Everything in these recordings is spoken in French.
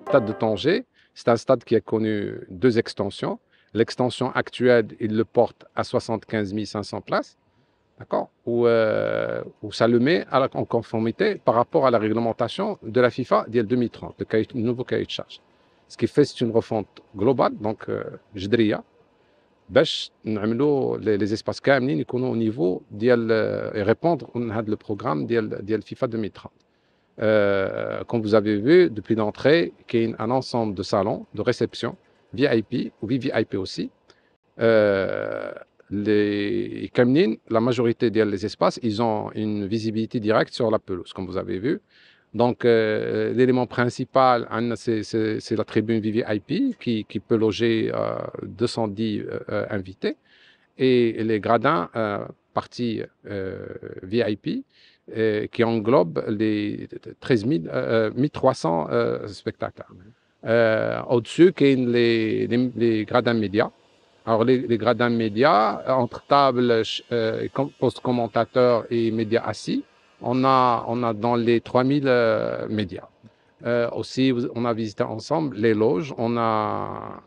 stade de Tanger, c'est un stade qui a connu deux extensions. L'extension actuelle, il le porte à 75 500 places, d'accord, où ça le met en conformité par rapport à la réglementation de la FIFA d'il y a 2030, le nouveau cahier de charge. Ce qui fait, c'est une refonte globale, donc جذرية, باش نعملوا les espaces كاملين يكونوا au niveau ديال et répondre à le programme ديال FIFA 2030. Comme vous avez vu, depuis l'entrée, il y a un ensemble de salons de réception VIP ou VVIP aussi. Les Kamnin, la majorité des espaces, ils ont une visibilité directe sur la pelouse, comme vous avez vu. Donc, l'élément principal, c'est la tribune VVIP qui peut loger 210 invités. Et les gradins, partie VIP, qui englobe les 1300 spectateurs. Au-dessus, il y a les gradins médias. Alors, les gradins médias, entre table, poste commentateur et médias assis, on a dans les 3000 médias. Aussi, on a visité ensemble les loges. On a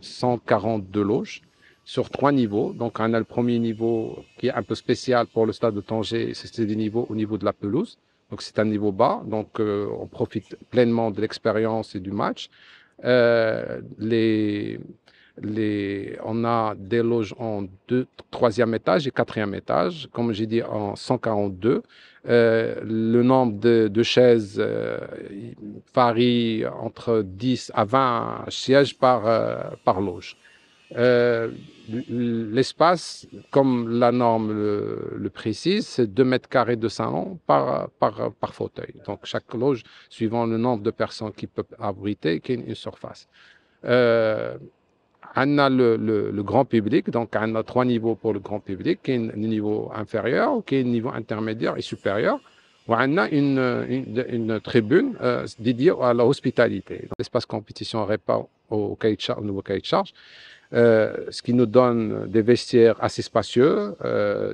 142 loges sur 3 niveaux. Donc, on a le premier niveau qui est un peu spécial pour le stade de Tanger, c'est des niveaux au niveau de la pelouse. Donc, c'est un niveau bas. Donc, on profite pleinement de l'expérience et du match. On a des loges en troisième étage et quatrième étage, comme j'ai dit, en 142. Le nombre de chaises varie entre 10 à 20 sièges par loge. L'espace, comme la norme le précise, c'est 2 mètres carrés de salon par fauteuil. Donc, chaque loge, suivant le nombre de personnes qui peuvent abriter, qui a une surface. On a le grand public, donc on a 3 niveaux pour le grand public, qui est un niveau inférieur, qui est un niveau intermédiaire et supérieur. On a une tribune dédiée à la hospitalité. L'espace compétition répond au nouveau cahier de charge. Ce qui nous donne des vestiaires assez spacieux,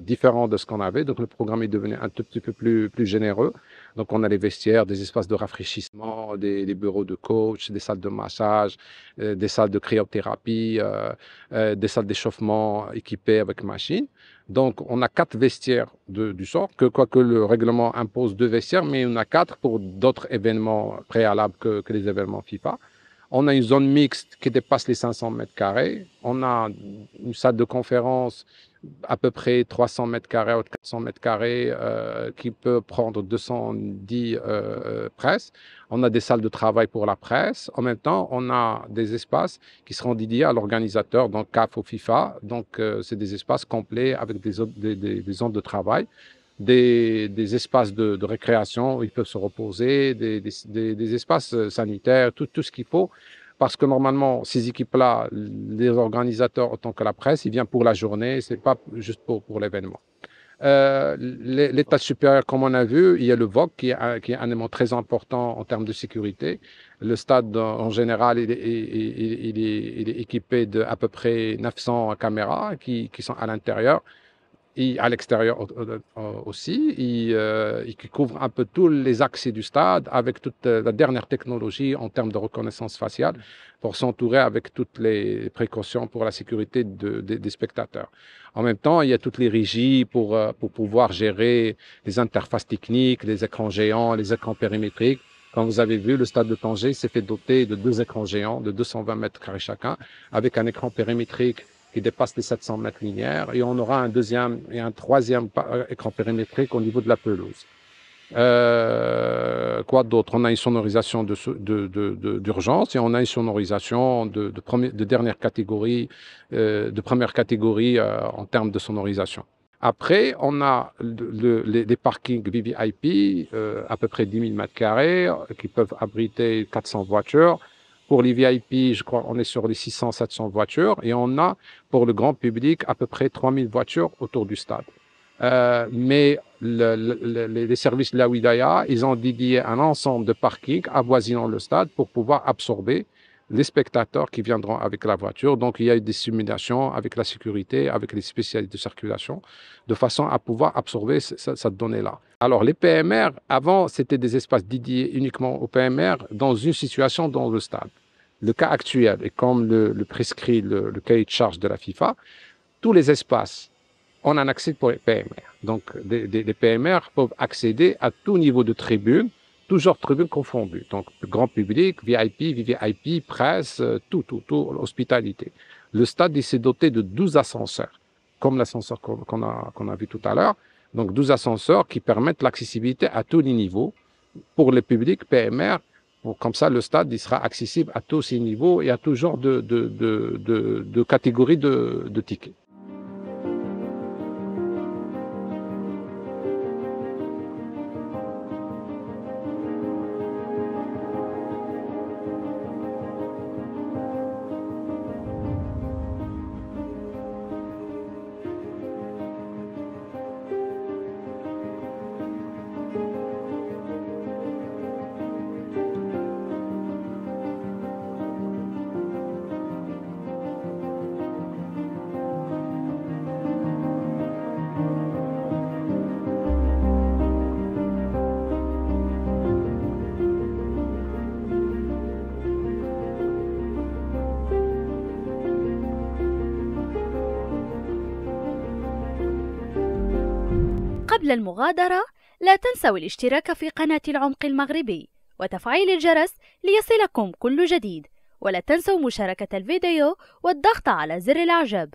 différents de ce qu'on avait. Donc, le programme est devenu un tout petit peu plus généreux. Donc, on a les vestiaires, des espaces de rafraîchissement, des bureaux de coach, des salles de massage, des salles de cryothérapie, des salles d'échauffement équipées avec machines. Donc, on a 4 vestiaires du sort, quoique le règlement impose 2 vestiaires, mais on a 4 pour d'autres événements préalables que les événements FIFA. On a une zone mixte qui dépasse les 500 mètres carrés. On a une salle de conférence à peu près 300 mètres carrés ou 400 mètres carrés qui peut prendre 210 presses. On a des salles de travail pour la presse. En même temps, on a des espaces qui seront dédiés à l'organisateur, donc CAF ou FIFA. Donc, c'est des espaces complets avec des zones de travail. Des espaces de récréation où ils peuvent se reposer, des espaces sanitaires, tout ce qu'il faut. Parce que normalement, ces équipes-là, les organisateurs autant que la presse, ils viennent pour la journée, c'est pas juste pour l'événement. L'étage supérieur, comme on a vu, il y a le VOC qui est un élément très important en termes de sécurité. Le stade, en général, il est équipé d'à peu près 900 caméras qui sont à l'intérieur et à l'extérieur aussi, et qui couvre un peu tous les accès du stade avec toute la dernière technologie en termes de reconnaissance faciale pour s'entourer avec toutes les précautions pour la sécurité des spectateurs. En même temps, il y a toutes les régies pour pouvoir gérer les interfaces techniques, les écrans géants, les écrans périmétriques. Comme vous avez vu, le stade de Tanger s'est fait doter de 2 écrans géants de 220 mètres carrés chacun, avec un écran périmétrique qui dépasse les 700 mètres linéaires, et on aura un deuxième et un troisième écran périmétrique au niveau de la pelouse. Quoi d'autre? On a une sonorisation d'urgence et on a une sonorisation de dernière catégorie, de première catégorie en termes de sonorisation. Après, on a les parkings VVIP, à peu près 10 000 mètres carrés, qui peuvent abriter 400 voitures. Pour les VIP, je crois qu'on est sur les 600-700 voitures. Et on a, pour le grand public, à peu près 3000 voitures autour du stade. Mais les services de la Wilaya, ils ont dédié un ensemble de parkings avoisinant le stade pour pouvoir absorber les spectateurs qui viendront avec la voiture. Donc, il y a eu des simulations avec la sécurité, avec les spécialistes de circulation, de façon à pouvoir absorber cette donnée-là. Alors, les PMR, avant, c'était des espaces dédiés uniquement aux PMR dans une situation dans le stade. Le cas actuel, et comme le prescrit le cahier de charge de la FIFA, tous les espaces, on a un accès pour les PMR. Donc, les PMR peuvent accéder à tout niveau de tribune, toujours tribunes confondues. Donc, grand public, VIP, VVIP, presse, tout, hospitalité. Le stade, il s'est doté de 12 ascenseurs, comme l'ascenseur qu'on a vu tout à l'heure. Donc, 12 ascenseurs qui permettent l'accessibilité à tous les niveaux pour le public PMR. Comme ça, le stade il sera accessible à tous ces niveaux et à tout genre de catégories de tickets. قبل المغادرة لا تنسوا الاشتراك في قناة العمق المغربي وتفعيل الجرس ليصلكم كل جديد، ولا تنسوا مشاركة الفيديو والضغط على زر الإعجاب.